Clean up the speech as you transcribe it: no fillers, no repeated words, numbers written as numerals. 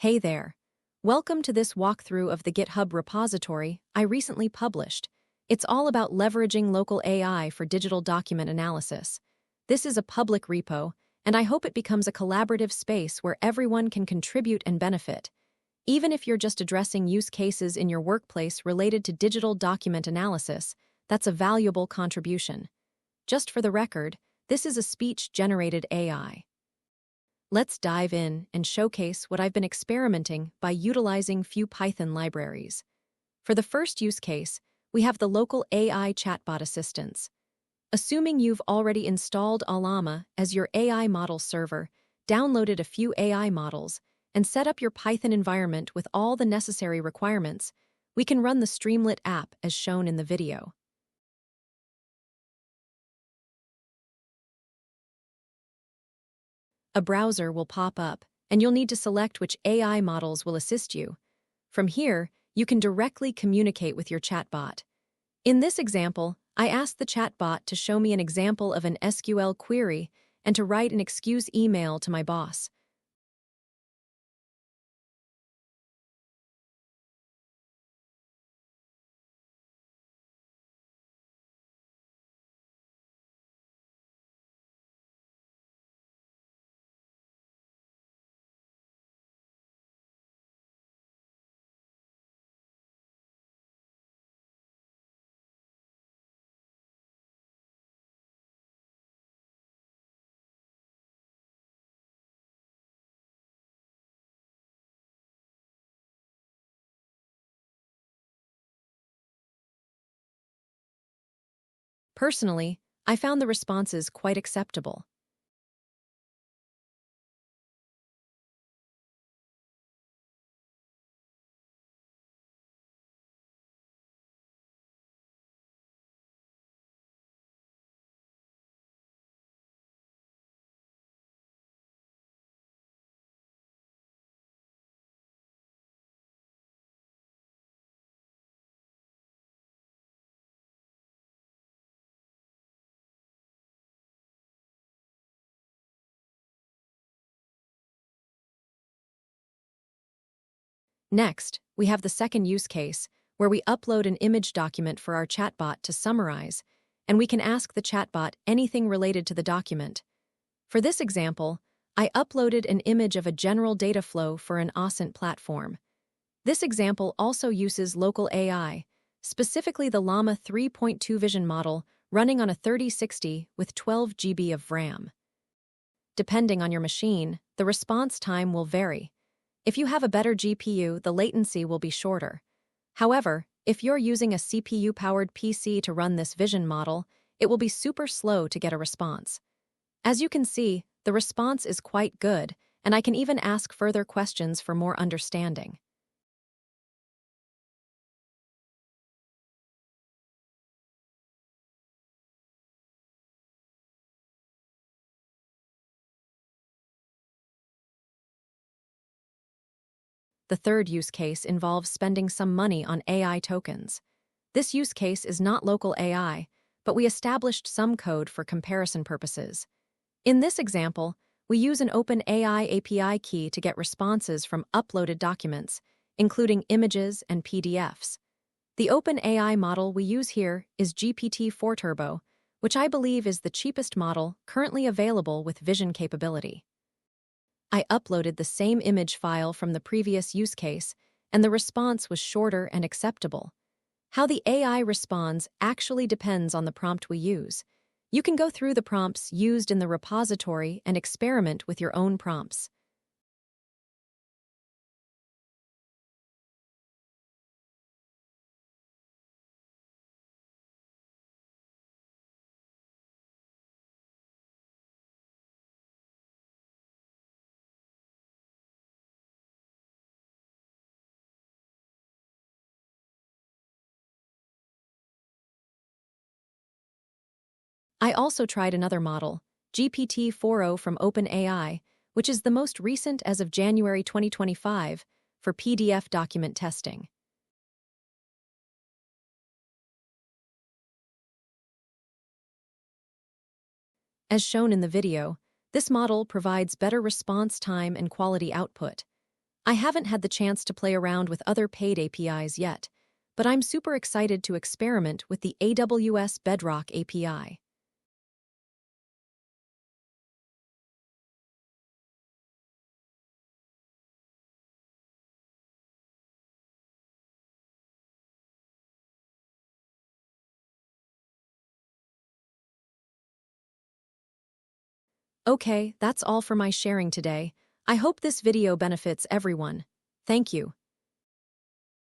Hey there. Welcome to this walkthrough of the GitHub repository I recently published. It's all about leveraging local AI for digital document analysis. This is a public repo, and I hope it becomes a collaborative space where everyone can contribute and benefit. Even if you're just addressing use cases in your workplace related to digital document analysis, that's a valuable contribution. Just for the record, this is a speech-generated AI. Let's dive in and showcase what I've been experimenting by utilizing few Python libraries. For the first use case, we have the local AI chatbot assistance. Assuming you've already installed Ollama as your AI model server, downloaded a few AI models, and set up your Python environment with all the necessary requirements, we can run the Streamlit app as shown in the video. A browser will pop up, and you'll need to select which AI models will assist you. From here, you can directly communicate with your chatbot. In this example, I asked the chatbot to show me an example of an SQL query and to write an excuse email to my boss. Personally, I found the responses quite acceptable. Next, we have the second use case, where we upload an image document for our chatbot to summarize, and we can ask the chatbot anything related to the document. For this example, I uploaded an image of a general data flow for an OSINT platform. This example also uses local AI, specifically the Llama 3.2 vision model running on a 3060 with 12 GB of RAM. Depending on your machine, the response time will vary. If you have a better GPU, the latency will be shorter. However, if you're using a CPU-powered PC to run this vision model, it will be super slow to get a response. As you can see, the response is quite good, and I can even ask further questions for more understanding. The third use case involves spending some money on AI tokens. This use case is not local AI, but we established some code for comparison purposes. In this example, we use an OpenAI API key to get responses from uploaded documents, including images and PDFs. The OpenAI model we use here is GPT-4 Turbo, which I believe is the cheapest model currently available with vision capability. I uploaded the same image file from the previous use case, and the response was shorter and acceptable. How the AI responds actually depends on the prompt we use. You can go through the prompts used in the repository and experiment with your own prompts. I also tried another model, GPT-4o from OpenAI, which is the most recent as of January 2025, for PDF document testing. As shown in the video, this model provides better response time and quality output. I haven't had the chance to play around with other paid APIs yet, but I'm super excited to experiment with the AWS Bedrock API. Okay, that's all for my sharing today. I hope this video benefits everyone. Thank you.